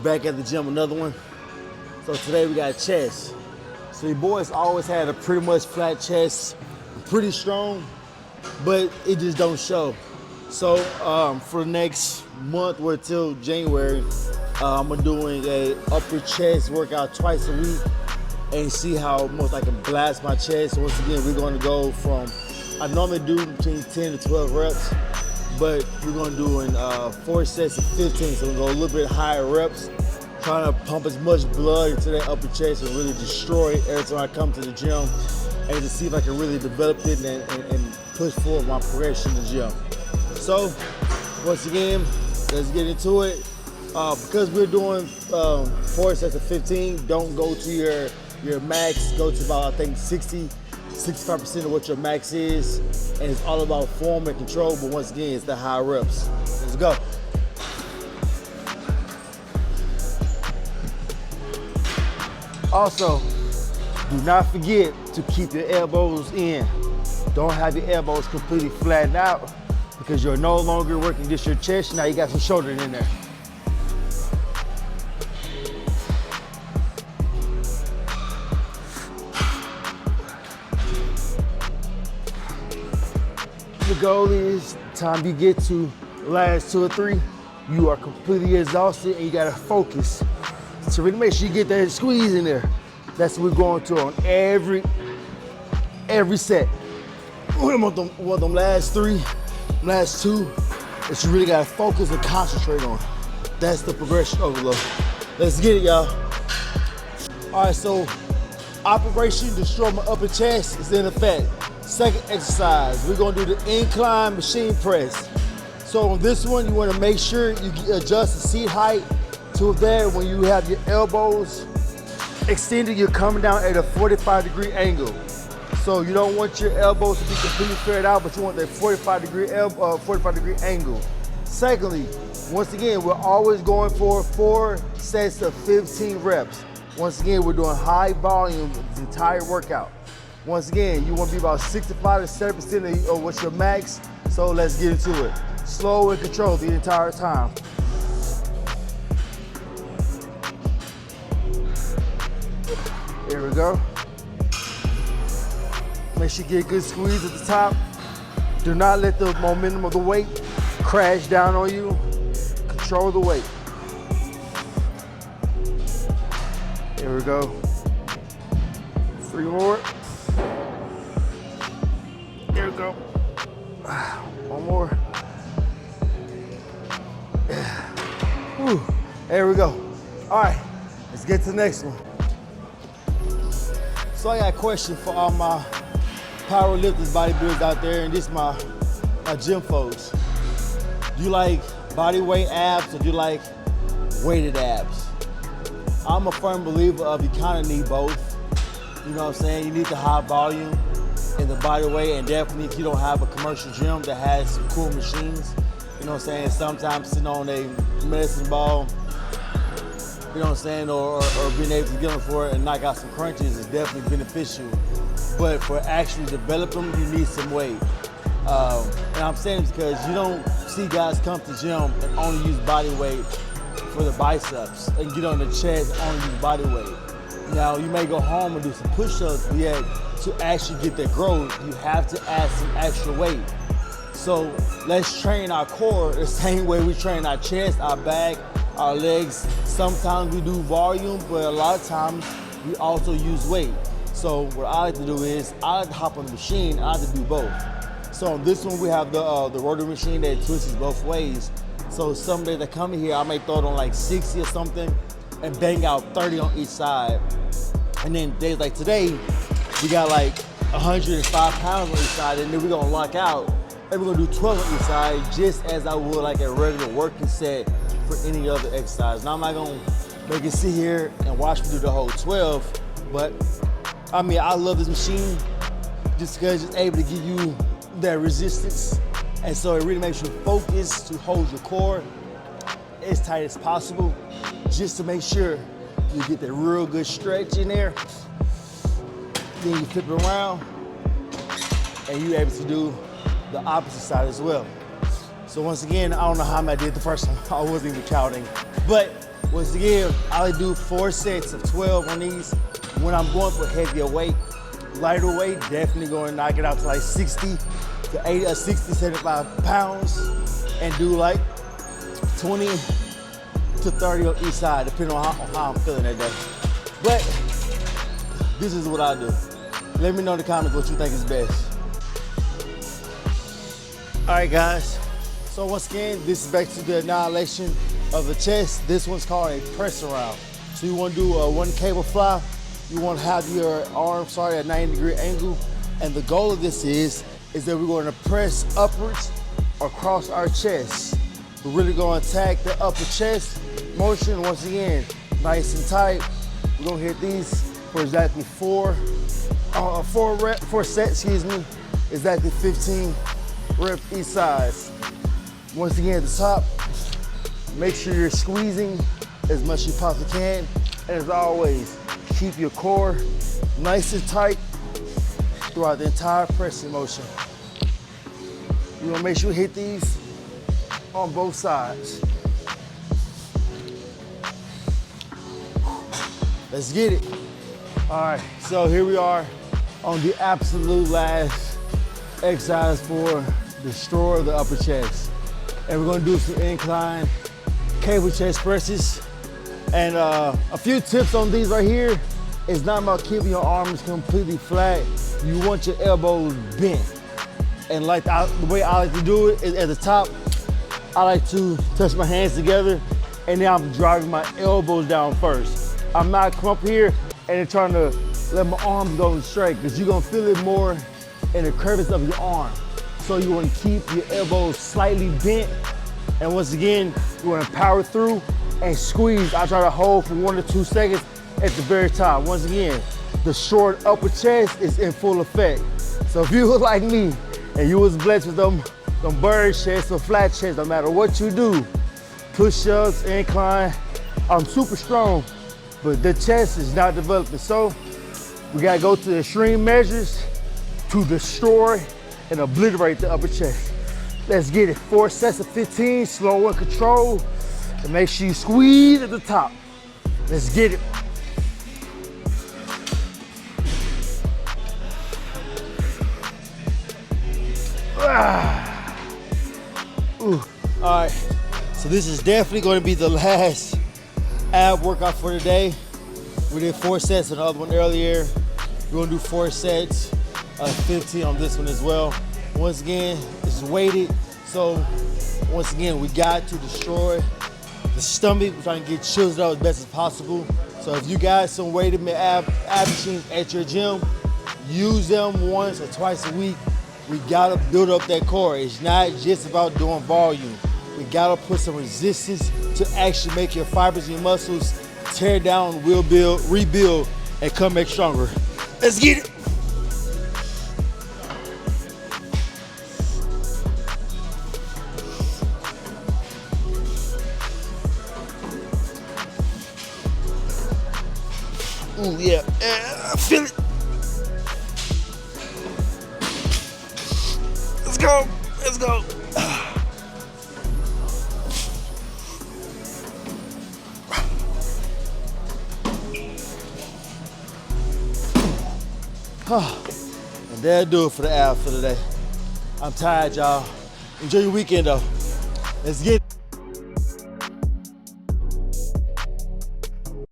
back at the gym, another one. So today we got chest. So your boys always had a pretty much flat chest, pretty strong, but it just don't show. So for the next month or till January, I'm doing a upper chest workout twice a week and see how much I can blast my chest. Once again, we're gonna go from, I normally do between 10 to 12 reps, but we're gonna do in 4 sets of 15. So we're gonna go a little bit higher reps, trying to pump as much blood into that upper chest and really destroy it every time I come to the gym, and to see if I can really develop it and push forward my progression in the gym. So once again, let's get into it. Because we're doing 4 sets of 15, don't go to your max. Go to about, I think, 65% of what your max is, and it's all about form and control, but once again, it's the high reps. Let's go. Also, do not forget to keep your elbows in. Don't have your elbows completely flattened out, because you're no longer working just your chest, now you got some shoulder in there. The goal is, the time you get to the last 2 or 3, you are completely exhausted and you gotta focus to really make sure you get that squeeze in there. That's what we're going to on every set. We want them last 3, last 2, that you really gotta focus and concentrate on. That's the progression overload. Let's get it, y'all. All right, so Operation Destroy My Upper Chest is in effect. Second exercise, we're gonna do the incline machine press. So on this one, you wanna make sure you adjust the seat height to there. When you have your elbows extended, you're coming down at a 45-degree angle. So you don't want your elbows to be completely flared out, but you want that 45-degree angle. Secondly, once again, we're always going for 4 sets of 15 reps. Once again, we're doing high volume the entire workout. Once again, you want to be about 65 to 70% of what's your max, so let's get into it. Slow and controlled the entire time. Here we go. Make sure you get a good squeeze at the top. Do not let the momentum of the weight crash down on you. Control the weight. Here we go. 3 more. There we go. 1 more. Whew. There we go. All right, let's get to the next one. So I got a question for all my power lifters, bodybuilders out there, and this is my gym folks. Do you like body weight abs or do you like weighted abs? I'm a firm believer of you kind of need both. You know what I'm saying? You need the high volume and the body weight, and definitely if you don't have a commercial gym that has some cool machines, you know what I'm saying? Sometimes sitting on a medicine ball, you know what I'm saying, or being able to get them for it and knock out some crunches is definitely beneficial. But for actually developing them, you need some weight. And I'm saying this because you don't see guys come to the gym and only use body weight for the biceps and get on the chest and only use body weight. Now, you may go home and do some push-ups, but yet to actually get that growth, you have to add some extra weight. So let's train our core the same way we train our chest, our back, our legs. Sometimes we do volume, but a lot of times we also use weight. So what I like to do is, I like to hop on the machine, I like to do both. So on this one, we have the rotary machine that twists both ways. So some days I come in here, I may throw it on like 60 or something and bang out 30 on each side. And then days like today, we got like 105 pounds on each side, and then we're gonna lock out and we're gonna do 12 on each side, just as I would like a regular working set for any other exercise. Now I'm not gonna make you sit here and watch me do the whole 12, but I mean, I love this machine just because it's able to give you that resistance. And so it really makes you focus to hold your core as tight as possible, just to make sure you get that real good stretch in there. Then you flip it around and you're able to do the opposite side as well. So once again, I don't know how I did the first one. I wasn't even counting. But Once again, I do 4 sets of 12 on these. When I'm going for heavier weight, lighter weight, definitely going to knock it out to like 60 to 80, 60, 75 pounds, and do like 20 to 30 on each side, depending on how I'm feeling that day. But this is what I do. Let me know in the comments what you think is best. All right, guys. So once again, this is back to the annihilation of the chest. This one's called a press around. So you want to do a 1 cable fly. You want to have your arm, at a 90-degree angle. And the goal of this is that we're going to press upwards across our chest. We're really going to attack the upper chest motion. Once again, nice and tight. We're going to hit these for exactly 4 sets, exactly 15 reps each side. Once again, at the top, make sure you're squeezing as much as you possibly can. And as always, keep your core nice and tight throughout the entire pressing motion. You wanna make sure you hit these on both sides. Let's get it. All right, so here we are on the absolute last exercise for destroy the upper chest. And we're gonna do some incline cable chest presses. And a few tips on these right here. It's not about keeping your arms completely flat. You want your elbows bent. And like the way I like to do it is at the top, I like to touch my hands together and then I'm driving my elbows down first. I'm not come up here and then trying to let my arms go straight because you're gonna feel it more in the crevice of your arm. So you wanna keep your elbows slightly bent. And once again, you wanna power through and squeeze. I try to hold for 1 to 2 seconds at the very top. Once again, the short upper chest is in full effect. So if you was like me and you was blessed with them bird chests or flat chests, no matter what you do, push-ups, incline, I'm super strong, but the chest is not developing. So we gotta go to extreme measures to destroy and obliterate the upper chest. Let's get it. 4 sets of 15, slow and control. And make sure you squeeze at the top. Let's get it. Ooh. All right, so this is definitely going to be the last ab workout for today. We did 4 sets on the other one earlier. We're going to do 4 sets of 15 on this one as well. Once again, it's weighted. So once again, we got to destroy the stomach. We're trying to get chiseled out as best as possible. So if you got some weighted ab machines at your gym, use them once or twice a week. We gotta build up that core. It's not just about doing volume. We gotta put some resistance to actually make your fibers and your muscles tear down, rebuild, and come back stronger. Let's get it. Ooh, yeah, I feel it. Let's go, let's go. And that'll do it for the abs for today. I'm tired, y'all. Enjoy your weekend, though. Let's get it.